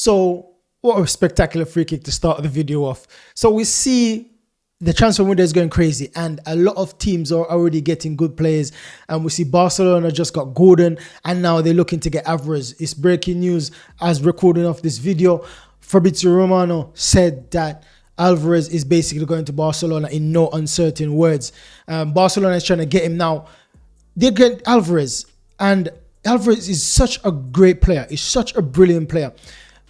So what a spectacular free kick to start the video off. So we see the transfer window is going crazy and a lot of teams are already getting good players. And we see Barcelona just got Gordon and now they're looking to get Alvarez. It's breaking news as recording of this video. Fabrizio Romano said that Alvarez is basically going to Barcelona in no uncertain words. Barcelona is trying to get him now. They get Alvarez, and Alvarez is such a great player. He's such a brilliant player.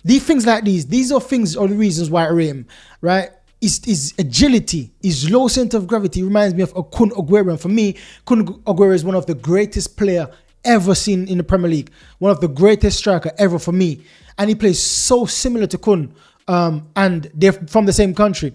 These things like these are the reasons why I rate him, right? His agility, his low center of gravity reminds me of a Kun Aguero. And for me, Kun Aguero is one of the greatest player ever seen in the Premier League. One of the greatest striker ever for me. And he plays so similar to Kun. And they're from the same country.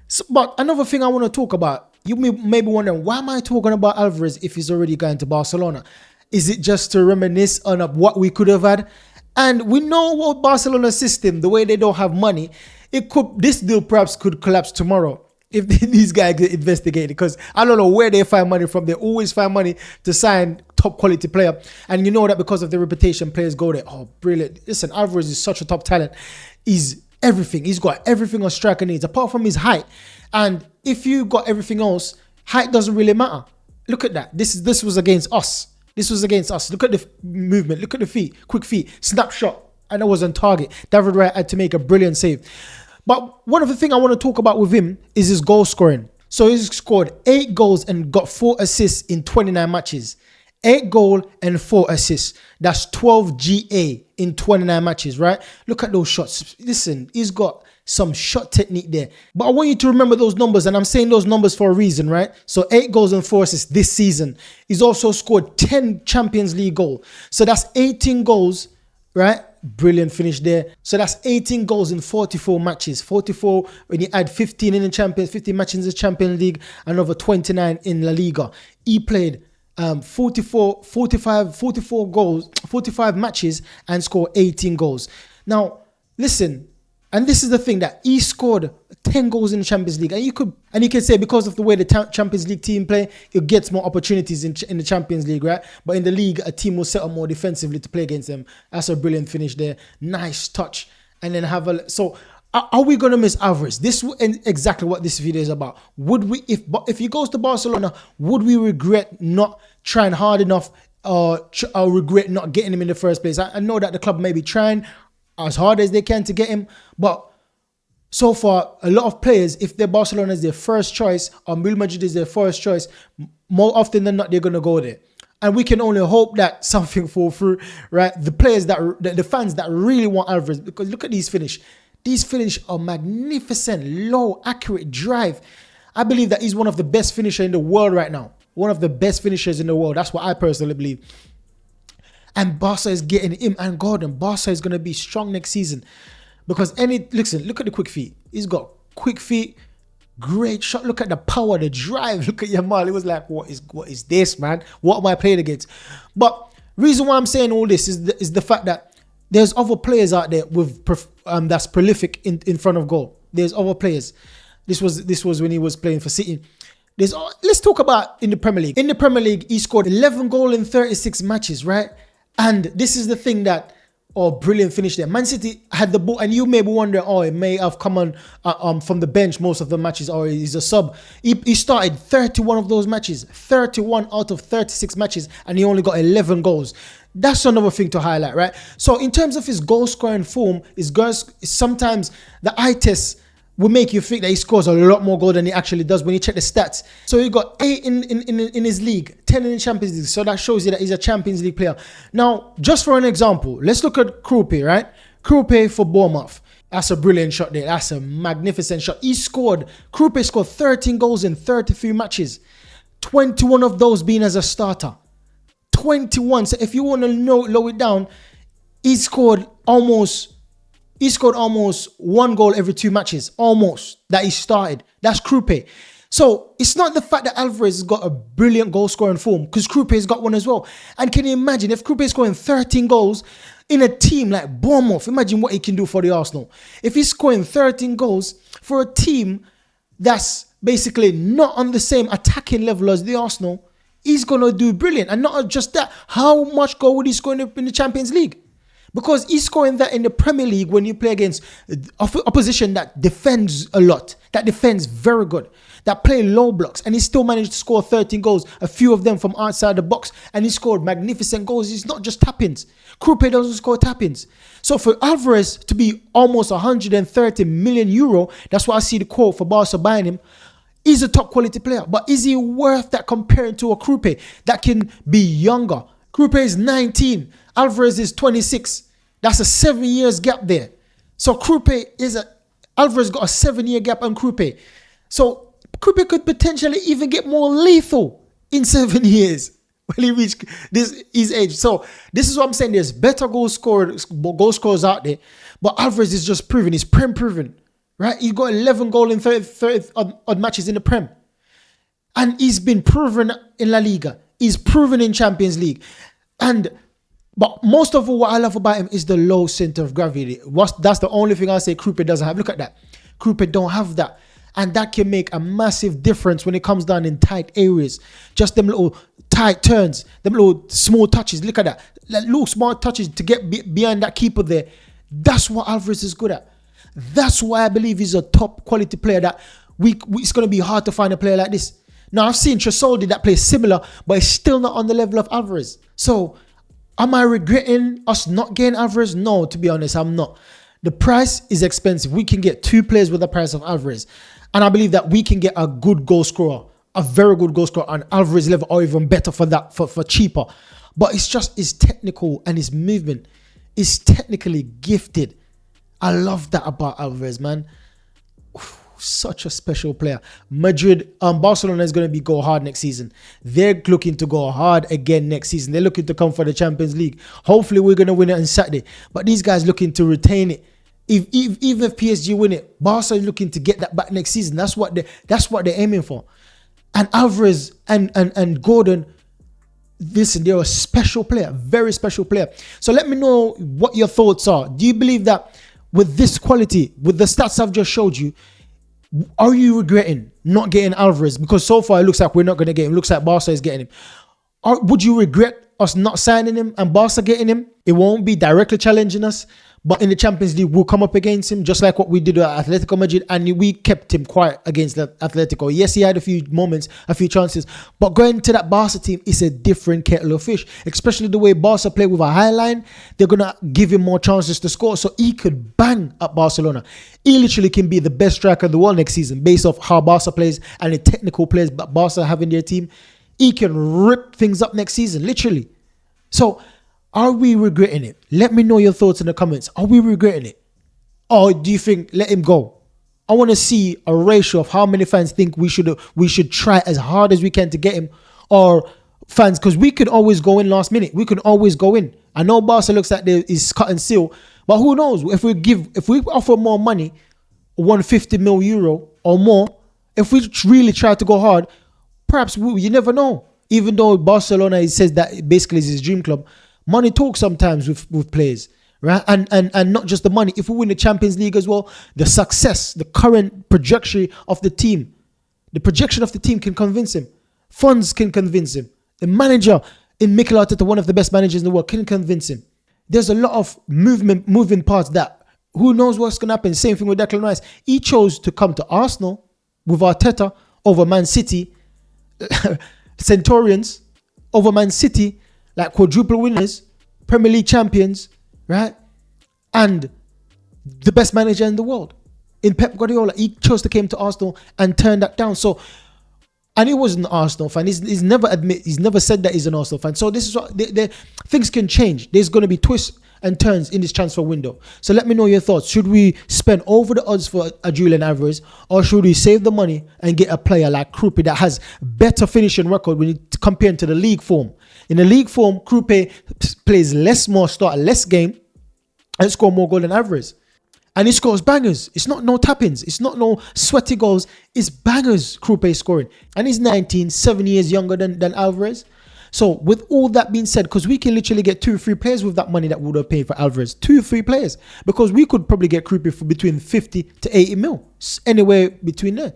So, but another thing I want to talk about, you may be wondering, why am I talking about Alvarez if he's already going to Barcelona? Is it just to reminisce on what we could have had? And we know what Barcelona's system, the way they don't have money, this deal perhaps could collapse tomorrow if these guys get investigated, because I don't know where they find money from. They always find money to sign top quality player. And you know that because of their reputation, players go there. Oh, brilliant. Listen, Alvarez is such a top talent. He's everything. He's got everything a striker needs, apart from his height. And if you got everything else, height doesn't really matter. Look at that. This was against us. This was against us. Look at the movement. Look at the feet. Quick feet. Snapshot. And it was on target. David Wright had to make a brilliant save. But one of the things I want to talk about with him is his goal scoring. So he's scored 8 goals and got 4 assists in 29 matches. 8 goals and 4 assists. That's 12 GA in 29 matches, right? Look at those shots. Listen, he's got some shot technique there. But I want you to remember those numbers, and I'm saying those numbers for a reason, right? So 8 goals and 4 assists this season. He's also scored 10 Champions League goals. So that's 18 goals, right? Brilliant finish there. So that's 18 goals in 44 matches. 44 when you add 15 in the Champions, 15 matches in the Champions League, and over 29 in La Liga. He played 44 goals, 45 matches and scored 18 goals. Now, listen, and this is the thing, that he scored 10 goals in the Champions League. And you can say because of the way the Champions League team play, it gets more opportunities in the Champions League, right? But in the league, a team will set up more defensively to play against them. That's a brilliant finish there. Nice touch. And then so are we going to miss Alvarez? This is exactly what this video is about. Would we, if he goes to Barcelona, would we regret not trying hard enough or regret not getting him in the first place? I know that the club may be trying as hard as they can to get him, but so far, a lot of players, if they're Barcelona is their first choice or Real Madrid is their first choice, more often than not, they're going to go there. And we can only hope that something fall through, right? The players the fans that really want Alvarez, because look at these finish. These finish are magnificent, low, accurate drive. I believe that he's one of the best finishers in the world right now. One of the best finishers in the world. That's what I personally believe. And Barca is getting him and Gordon. Barca is going to be strong next season. Because listen, look at the quick feet. He's got quick feet, great shot. Look at the power, the drive. Look at Yamal. It was like, what is this, man? What am I playing against? But reason why I'm saying all this is the fact that there's other players out there with that's prolific in front of goal. There's other players. This was when he was playing for City. Let's talk about in the Premier League. In the Premier League, he scored 11 goals in 36 matches, right? And this is the thing that, brilliant finish there. Man City had the ball, and you may be wondering, it may have come on from the bench most of the matches, or he's a sub. He started 31 of those matches, 31 out of 36 matches, and he only got 11 goals. That's another thing to highlight, right? So in terms of his goal scoring form, sometimes the eye test will make you think that he scores a lot more goals than he actually does when you check the stats. So he got 8 in his league, 10 in the Champions League. So that shows you that he's a Champions League player. Now, just for an example, let's look at Krupe, right? Krupe for Bournemouth. That's a brilliant shot there. That's a magnificent shot. Krupe scored 13 goals in 33 matches. 21 of those being as a starter. 21. So if you want to lower it down, he scored almost 1 goal every 2 matches, almost, that he started. That's Krupe. So it's not the fact that Alvarez has got a brilliant goal scoring form, because Krupe has got one as well. And can you imagine if Krupe is scoring 13 goals in a team like Bournemouth? Imagine what he can do for the Arsenal. If he's scoring 13 goals for a team that's basically not on the same attacking level as the Arsenal, he's going to do brilliant. And not just that, how much goal would he score in the Champions League? Because he's scoring that in the Premier League when you play against opposition that defends a lot, that defends very good, that play low blocks, and he still managed to score 13 goals, a few of them from outside the box, and he scored magnificent goals. It's not just tap-ins. Krupe doesn't score tap-ins. So for Alvarez to be almost 130 million euro, that's why I see the quote for Barca buying him, he's a top quality player. But is he worth that comparing to a Krupe that can be younger? Krupe is 19. Alvarez is 26. That's a 7 years gap there. So Alvarez got a 7-year gap on Krupe. So Krupe could potentially even get more lethal in 7 years when he reached his age. So this is what I'm saying. There's better goal scorers out there, but Alvarez is just proven. He's Prem proven, right? He got 11 goals in 30 odd matches in the Prem, and he's been proven in La Liga. He's proven in Champions League, but most of all, what I love about him is the low center of gravity. That's the only thing I say Krupe doesn't have. Look at that. Krupe don't have that. And that can make a massive difference when it comes down in tight areas. Just them little tight turns, them little small touches. Look at that. Like little small touches to get behind that keeper there. That's what Alvarez is good at. That's why I believe he's a top quality player that it's going to be hard to find a player like this. Now, I've seen Tresoldi that plays similar, but it's still not on the level of Alvarez. So, am I regretting us not getting Alvarez? No, to be honest, I'm not. The price is expensive. We can get 2 players with the price of Alvarez. And I believe that we can get a good goal scorer, a very good goal scorer on Alvarez level, or even better for that, for cheaper. But it's just his technical and his movement is technically gifted. I love that about Alvarez, man. Such a special player. Barcelona is going to go hard next season. They're looking to go hard again next season. They're looking to come for the Champions League. Hopefully, we're going to win it on Saturday. But these guys looking to retain it. Even if PSG win it, Barca is looking to get that back next season. That's what they're aiming for. And Alvarez and Gordon, listen, they're a special player, very special player. So let me know what your thoughts are. Do you believe that with this quality, with the stats I've just showed you, are you regretting not getting Alvarez? Because so far it looks like we're not going to get him. It looks like Barca is getting him. Or would you regret us not signing him and Barca getting him? It won't be directly challenging us, but in the Champions League, we'll come up against him, just like what we did at Atletico Madrid, and we kept him quiet against Atletico. Yes, he had a few moments, a few chances, but going to that Barca team is a different kettle of fish, especially the way Barca play with a high line. They're going to give him more chances to score, so he could bang at Barcelona. He literally can be the best striker in the world next season, based off how Barca plays and the technical players that Barca have in their team. He can rip things up next season, literally. So, are we regretting it? Let me know your thoughts in the comments. Are we regretting it? Or do you think let him go? I want to see a ratio of how many fans think we should try as hard as we can to get him, or fans, because we could always go in last minute. We could always go in. I know Barca looks like there is cut and seal, but who knows? If we offer more money, 150 mil euro or more, if we really try to go hard, perhaps you never know. Even though Barcelona says that basically is his dream club, money talks sometimes with players, right? And not just the money. If we win the Champions League as well, the success, the current projection of the team can convince him. Funds can convince him. The manager in Mikel Arteta, one of the best managers in the world, can convince him. There's a lot of moving parts that who knows what's going to happen. Same thing with Declan Rice. He chose to come to Arsenal with Arteta over Man City, Centurions over Man City, like quadruple winners, Premier League champions, right? And the best manager in the world. In Pep Guardiola, he chose to come to Arsenal and turn that down. So, and he wasn't an Arsenal fan. He's never said that he's an Arsenal fan. So this is what things can change. There's going to be twists and turns in this transfer window. So let me know your thoughts. Should we spend over the odds for a Julian Alvarez, or should we save the money and get a player like Krupe that has better finishing record when you compare to the league form? In the league form, Krupe plays start less game, and score more goals than Alvarez. And he scores bangers. It's not no tap-ins. It's not no sweaty goals. It's bangers Krupe is scoring. And he's 19, 7 years younger than Alvarez. So with all that being said, because we can literally get 2 or 3 players with that money that we would have paid for Alvarez. 2 or 3 players. Because we could probably get Krupe for between 50 to 80 mil. Anywhere between there.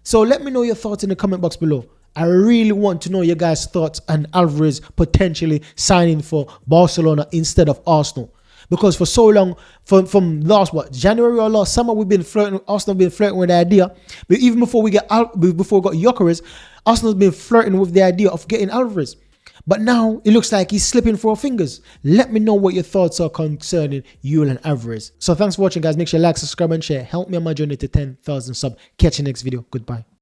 So let me know your thoughts in the comment box below. I really want to know your guys' thoughts on Alvarez potentially signing for Barcelona instead of Arsenal. Because for so long, from last January or last summer, Arsenal been flirting with the idea. But even before we got Gyökeres, Arsenal's been flirting with the idea of getting Alvarez. But now it looks like he's slipping through our fingers. Let me know what your thoughts are concerning Julian Alvarez. So thanks for watching, guys. Make sure you like, subscribe, and share. Help me on my journey to 10,000 subs. Catch you next video. Goodbye.